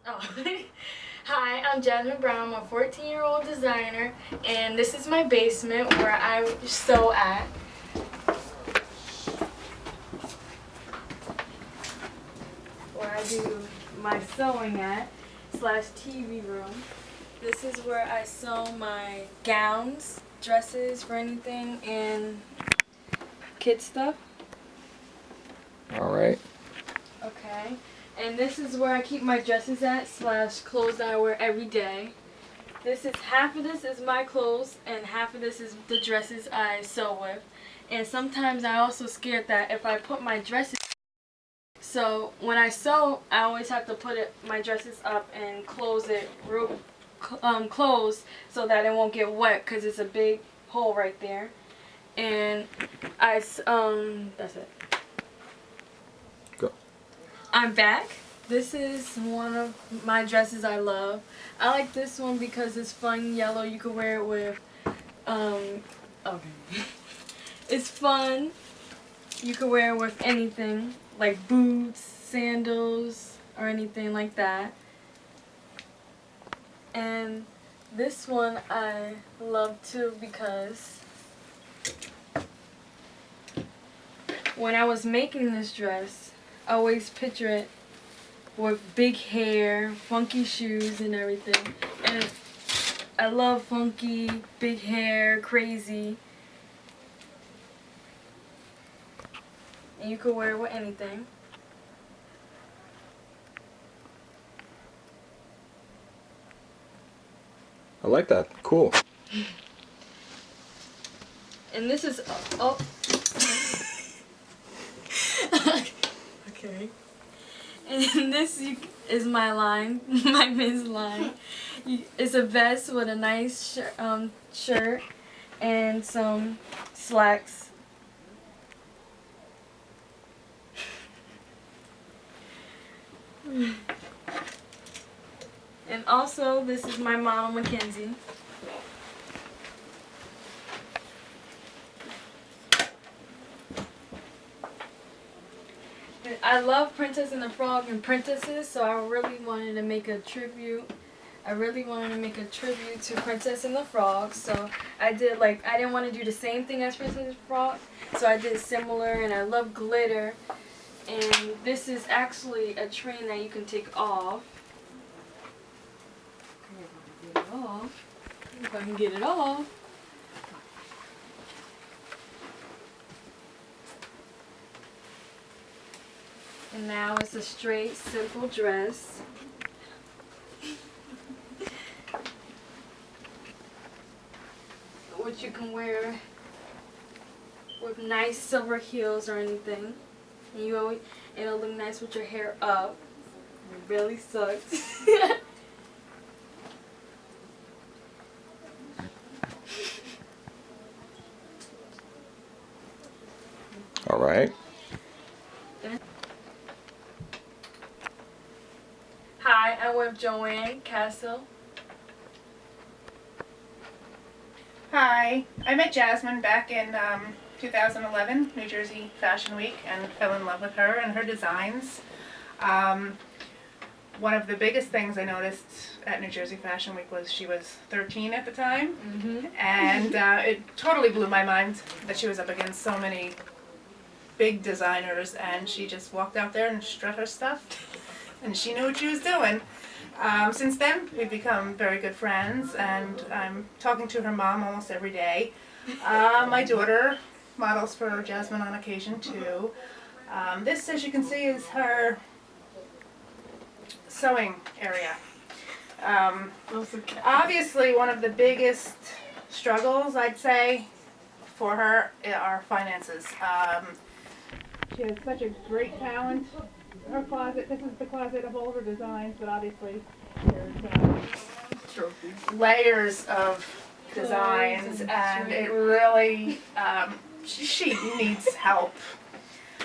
Oh. Hi, I'm Jasmin Brown. I'm a 14-year-old designer, and this is my basement where I sew at. Where I do my sewing at / TV room. This is where I sew my gowns, dresses for anything, and kid stuff. All right. Okay. And this is where I keep my dresses at / clothes that I wear every day. Half of this is my clothes and half of this is the dresses I sew with. And sometimes I also scared that if I put my dresses, so when I sew, I always have to put my dresses up and close it real close so that it won't get wet because it's a big hole right there. And that's it. Go. I'm back. This is one of my dresses I love. I like this one because it's fun yellow. You can wear it with, okay. It's fun. You can wear it with anything, like boots, sandals, or anything like that. And this one I love too because when I was making this dress, I always picture it with big hair, funky shoes and everything. And I love funky, big hair, crazy. And you can wear it with anything. I like that. Cool. And this is okay. And this is my line, my men's line. It's a vest with a nice shirt and some slacks. And also, this is my model, Mackenzie. I love Princess and the Frog and princesses, so I really wanted to make a tribute. I really wanted to make a tribute to Princess and the Frog, so I didn't want to do the same thing as Princess and the Frog, so I did similar, and I love glitter. And this is actually a train that you can take off. If I can get it off. And now it's a straight, simple dress. Which you can wear with nice silver heels or anything. And it'll look nice with your hair up. It really sucks. All right. Hi, I'm with Joanne Castle. Hi, I met Jasmine back in 2011, New Jersey Fashion Week, and fell in love with her and her designs. One of the biggest things I noticed at New Jersey Fashion Week was she was 13 at the time, and it totally blew my mind that she was up against so many big designers, and she just walked out there and strut her stuff, and she knew what she was doing. Since then, we've become very good friends, and I'm talking to her mom almost every day. My daughter models for Jasmine on occasion too. This, as you can see, is her sewing area. Obviously, one of the biggest struggles, I'd say, for her are finances. She has such a great talent. Her closet, this is the closet of all of her designs, but obviously there's layers of designs, and it really, she needs help.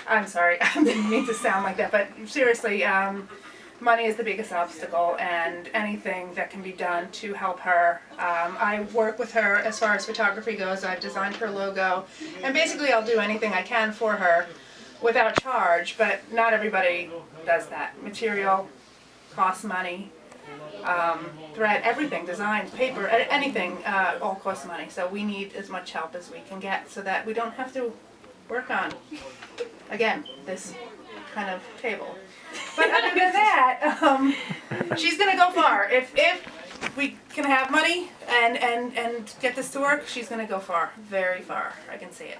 I'm sorry, I didn't mean to sound like that, but seriously, money is the biggest obstacle, and anything that can be done to help her. I work with her as far as photography goes. I've designed her logo, and basically I'll do anything I can for her without charge, but not everybody does that. Material costs money. Thread, everything, designs, paper, anything, all costs money. So we need as much help as we can get so that we don't have to work on, again, this kind of table. But other than that, she's gonna go far. If we can have money and get this to work, she's gonna go far, very far. I can see it.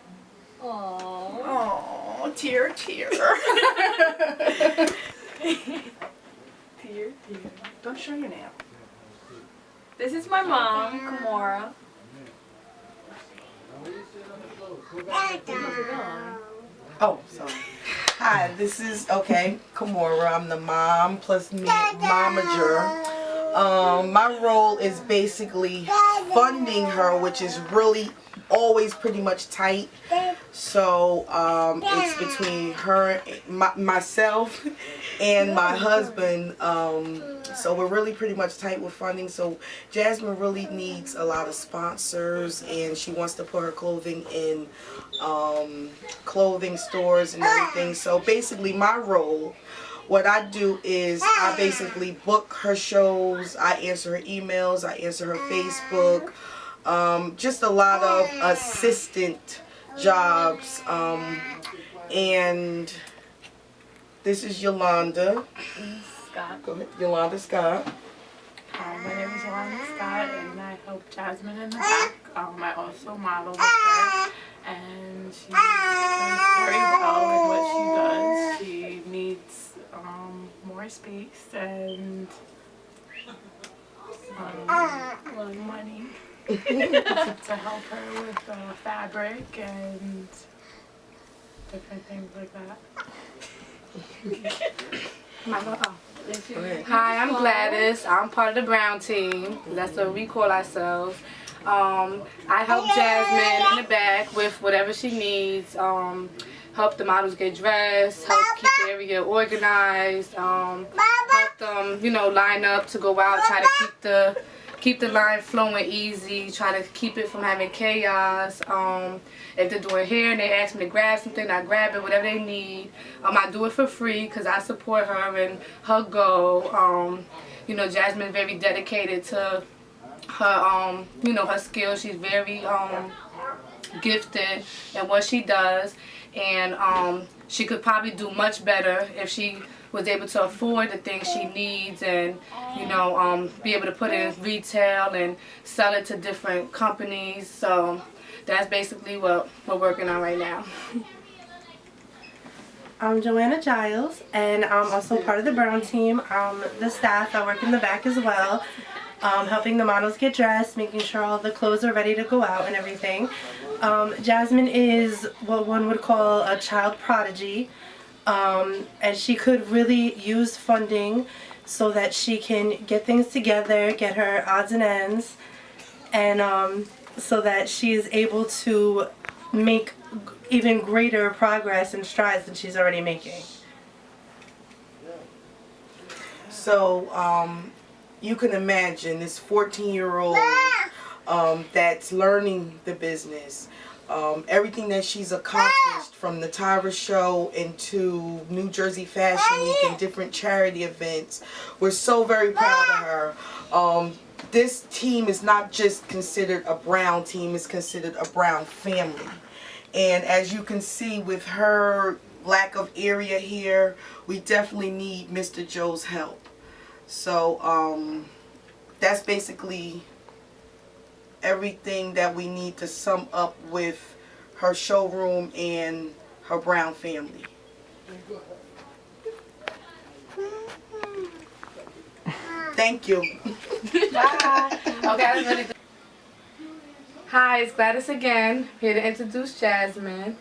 Aww. Oh, tear, tear. Tear. Don't show your nail. This is my mom, Kimora. Oh, sorry. Hi, this is, Kimora. I'm the mom plus me, momager. My role is basically funding her, which is really always pretty much tight. So it's between her, myself, and my husband. So we're really pretty much tight with funding. So Jasmine really needs a lot of sponsors, and she wants to put her clothing in clothing stores and everything. So basically my role, what I do is I basically book her shows, I answer her emails, I answer her Facebook, just a lot of assistant jobs. And this is Yolanda. Scott. Go ahead, Yolanda Scott. My name is Yolanda Scott, and I help Jasmine in the back. I also model with her, and she does very well in what she does. She needs more space and money to help her with fabric and different things like that. Hi, I'm Gladys. I'm part of the Brown team. That's what we call ourselves. I help Jasmine in the back with whatever she needs. Help the models get dressed, help keep the area organized, help them, line up to go out, try to keep the line flowing easy, try to keep it from having chaos. If they're doing hair and they ask me to grab something, I grab it, whatever they need. I do it for free because I support her and her goal. Jasmine's very dedicated to her, her skills. She's very gifted in what she does, and she could probably do much better if she was able to afford the things she needs and, be able to put it in retail and sell it to different companies. So that's basically what we're working on right now. I'm Joanna Giles, and I'm also part of the Brown team. The staff, I work in the back as well, helping the models get dressed, making sure all the clothes are ready to go out and everything. Jasmine is what one would call a child prodigy, and she could really use funding so that she can get things together, get her odds and ends, and so that she is able to make even greater progress and strides than she's already making. So you can imagine this 14-year-old that's learning the business. Everything that she's accomplished from the Tyra show into New Jersey Fashion Week and different charity events. We're so very proud of her. This team is not just considered a Brown team, it's considered a Brown family. And as you can see with her lack of area here, we definitely need Mr. Joe's help. So that's basically everything that we need to sum up with her showroom and her Brown family. Thank you. Bye. Okay, I'm ready to... Hi, it's Gladys again, here to introduce Jasmine.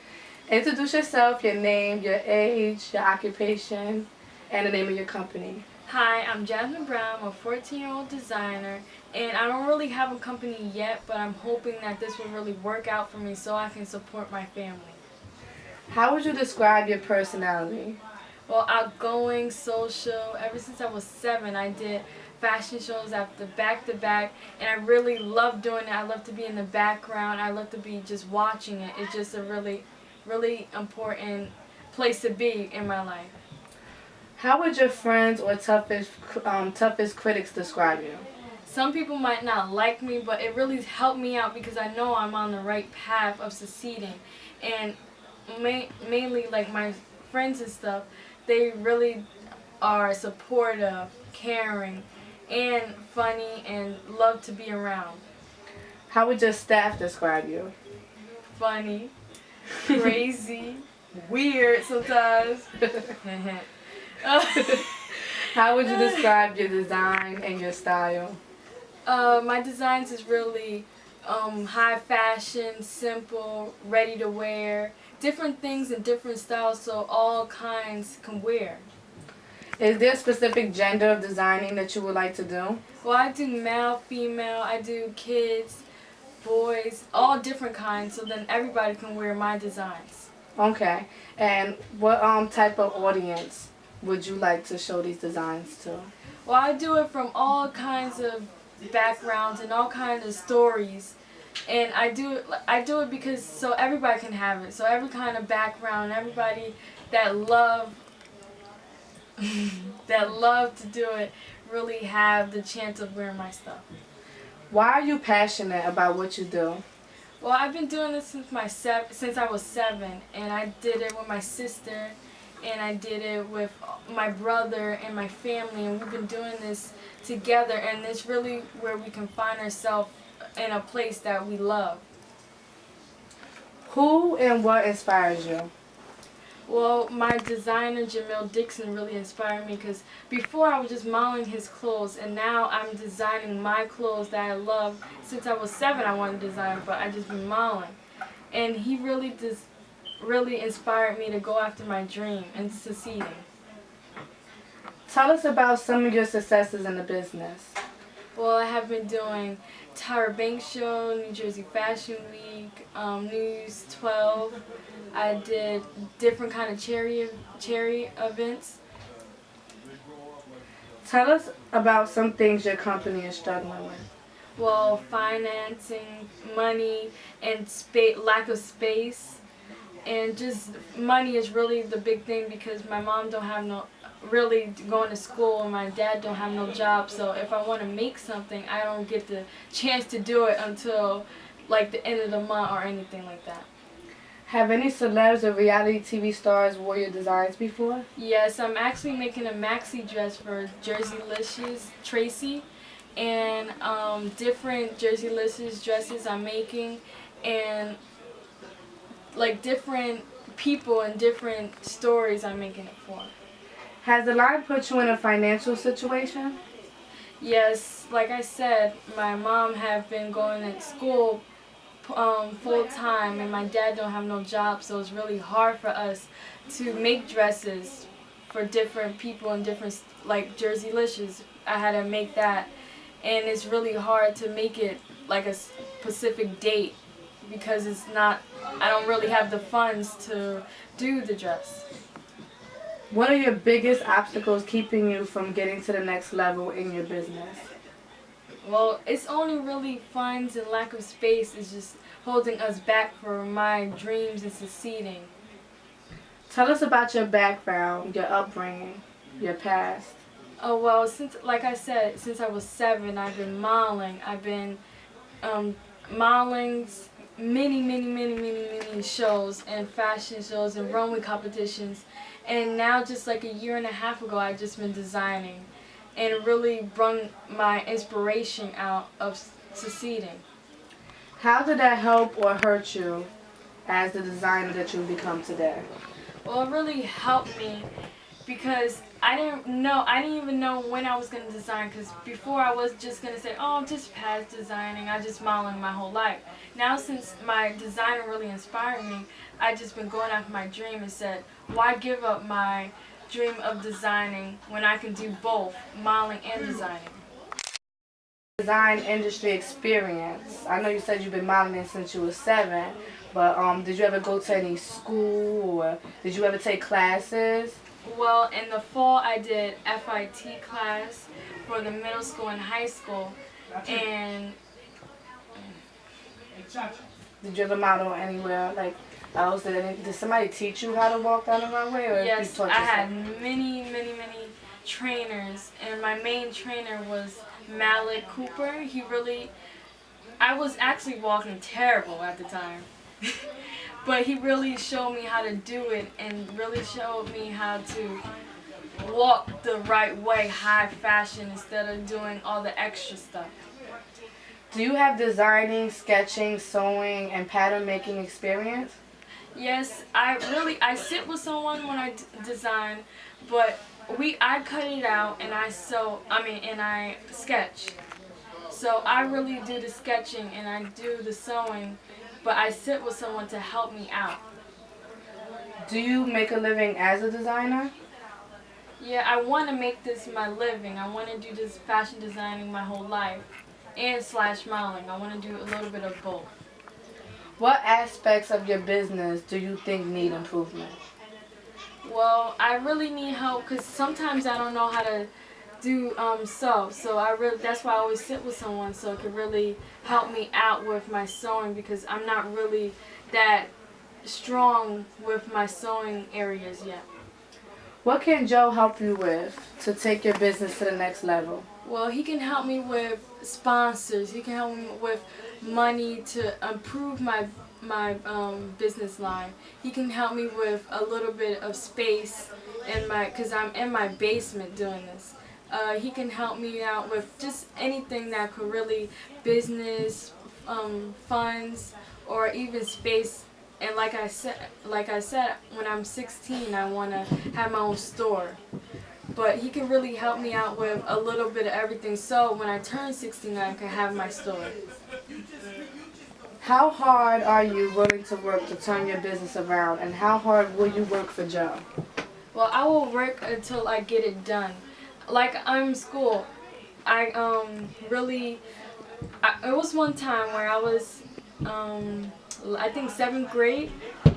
Introduce yourself, your name, your age, your occupation, and the name of your company. Hi, I'm Jasmin Brown. I'm a 14-year-old designer, and I don't really have a company yet, but I'm hoping that this will really work out for me so I can support my family. How would you describe your personality? Well, outgoing, social. Ever since I was 7, I did fashion shows after back-to-back, and I really love doing it. I love to be in the background. I love to be just watching it. It's just a really, really important place to be in my life. How would your friends or toughest critics describe you? Some people might not like me, but it really helped me out because I know I'm on the right path of succeeding. And mainly, like my friends and stuff, they really are supportive, caring, and funny, and love to be around. How would your staff describe you? Funny, crazy, weird sometimes. How would you describe your design and your style? My designs is really high fashion, simple, ready to wear, different things in different styles so all kinds can wear. Is there a specific gender of designing that you would like to do? Well, I do male, female, I do kids, boys, all different kinds so then everybody can wear my designs. Okay. And what type of audience would you like to show these designs to? Well, I do it from all kinds of backgrounds and all kinds of stories. And I do it because so everybody can have it. So every kind of background, everybody that love to do it really have the chance of wearing my stuff. Why are you passionate about what you do? Well, I've been doing this since I was 7, and I did it with my sister, and I did it with my brother and my family, and we've been doing this together, and it's really where we can find ourselves in a place that we love. Who and what inspires you? Well, my designer, Jamil Dixon, really inspired me because before I was just modeling his clothes, and now I'm designing my clothes that I love. Since I was 7, I wanted to design, but I just been modeling. And he really inspired me to go after my dream and succeeding. Tell us about some of your successes in the business. Well, I have been doing Tyra Banks Show, New Jersey Fashion Week, News 12. I did different kind of charity events. Tell us about some things your company is struggling with. Well, financing, money, and lack of space. And just money is really the big thing because my mom don't have really going to school and my dad don't have no job. So if I want to make something, I don't get the chance to do it until like the end of the month or anything like that. Have any celebs or reality TV stars wore your designs before? Yes, I'm actually making a maxi dress for Jerseylicious Tracy, and different Jerseylicious dresses I'm making, and like different people and different stories I'm making it for. Has the line put you in a financial situation? Yes, like I said, my mom have been going to school full time, and my dad don't have no job, so it's really hard for us to make dresses for different people and different, like Jerseylicious. I had to make that, and it's really hard to make it like a specific date because I don't really have the funds to do the dress. What are your biggest obstacles keeping you from getting to the next level in your business? Well, it's only really funds and lack of space is just holding us back for my dreams and succeeding. Tell us about your background, your upbringing, your past. Oh, well, like I said, since I was 7, I've been modeling. I've been modeling many shows and fashion shows and runway competitions. And now, just like a year and a half ago, I've just been designing. And it really brought my inspiration out of succeeding. How did that help or hurt you as the designer that you've become today? Well, it really helped me because I didn't even know when I was going to design, because before I was just going to say, oh, I'm just past designing, I just modeling my whole life. Now since my designer really inspired me, I just been going after my dream and said, why give up my dream of designing when I can do both, modeling and designing? Design industry experience. I know you said you've been modeling since you were 7, but did you ever go to any school or did you ever take classes? Well, in the fall I did FIT class for the middle school and high school, and did you ever model anywhere, like else? Did somebody teach you how to walk down the runway, or Yes, you I taught had yourself? many trainers, and my main trainer was Malik Cooper. I was actually walking terrible at the time. But he really showed me how to do it and really showed me how to walk the right way, high fashion, instead of doing all the extra stuff. Do you have designing, sketching, sewing, and pattern making experience? Yes, I sit with someone when I design, but I cut it out and and I sketch. So I really do the sketching and I do the sewing, but I sit with someone to help me out. Do you make a living as a designer? Yeah, I want to make this my living. I want to do this fashion designing my whole life and slash modeling. I want to do a little bit of both. What aspects of your business do you think need improvement? Well, I really need help because sometimes I don't know how to do sew. So that's why I always sit with someone so it could really help me out with my sewing because I'm not really that strong with my sewing areas yet. What can Joe help you with to take your business to the next level? Well, he can help me with sponsors. He can help me with money to improve my business line. He can help me with a little bit of space because I'm in my basement doing this. He can help me out with just anything that could really business, funds, or even space. And like I said, when I'm 16, I want to have my own store. But he can really help me out with a little bit of everything. So when I turn 16, I can have my store. How hard are you willing to work to turn your business around, and how hard will you work for Joe? Well, I will work until I get it done. Like I'm in school, it was one time where I was, I think 7th grade.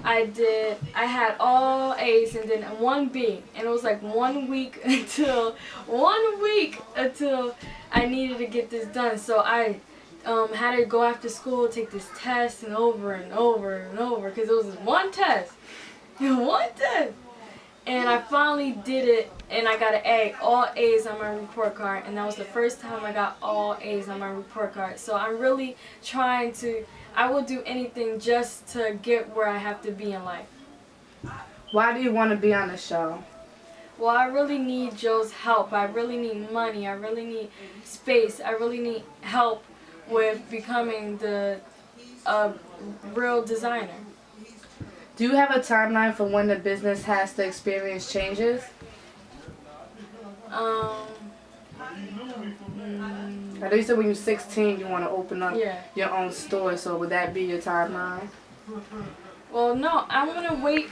I had all A's and then 1 B, and it was like 1 week until I needed to get this done. So I had to go after school, take this test, and over because it was just one test, and I finally did it, and I got an A, all A's on my report card, and that was the first time I got all A's on my report card. So I'm really trying to. I will do anything just to get where I have to be in life. Why do you want to be on the show? Well, I really need Joe's help. I really need money. I really need space. I really need help with becoming the real designer. Do you have a timeline for when the business has to experience changes? I know you said when you're 16 you want to open up your own store, so would that be your timeline? Well, no, I'm going to wait.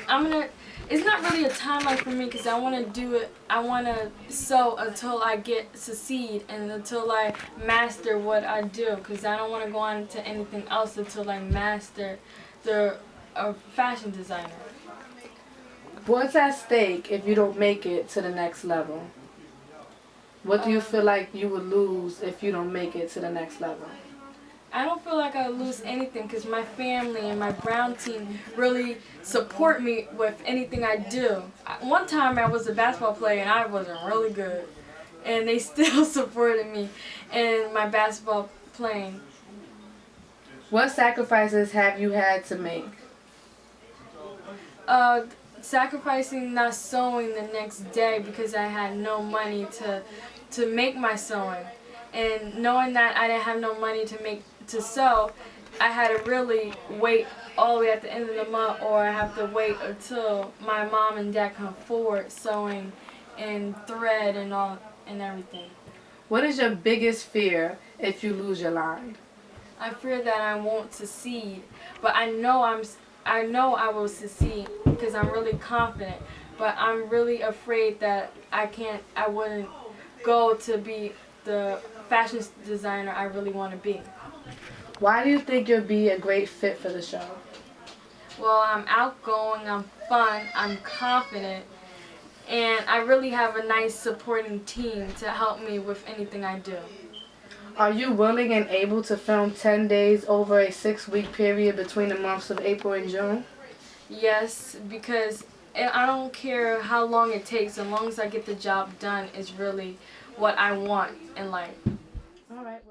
It's not really a timeline for me because I want to do it. I want to sew until I succeed and until I master what I do, because I don't want to go on to anything else until I master a fashion designer. What's at stake if you don't make it to the next level? What do you feel like you would lose if you don't make it to the next level? I don't feel like I would lose anything because my family and my Brown team really support me with anything I do. One time I was a basketball player and I wasn't really good, and they still supported me in my basketball playing. What sacrifices have you had to make? Sacrificing not sewing the next day because I had no money to make my sewing, and knowing that I didn't have no money to sew, I had to really wait all the way at the end of the month, or I have to wait until my mom and dad come forward sewing and thread and everything. What is your biggest fear if you lose your line? I fear that I won't succeed, but I know I will succeed because I'm really confident, but I'm really afraid that I wouldn't go to be the fashion designer I really want to be. Why do you think you'll be a great fit for the show? Well, I'm outgoing, I'm fun, I'm confident, and I really have a nice supporting team to help me with anything I do. Are you willing and able to film 10 days over a 6-week period between the months of April and June? Yes, because I don't care how long it takes, as long as I get the job done is really what I want in life. All right.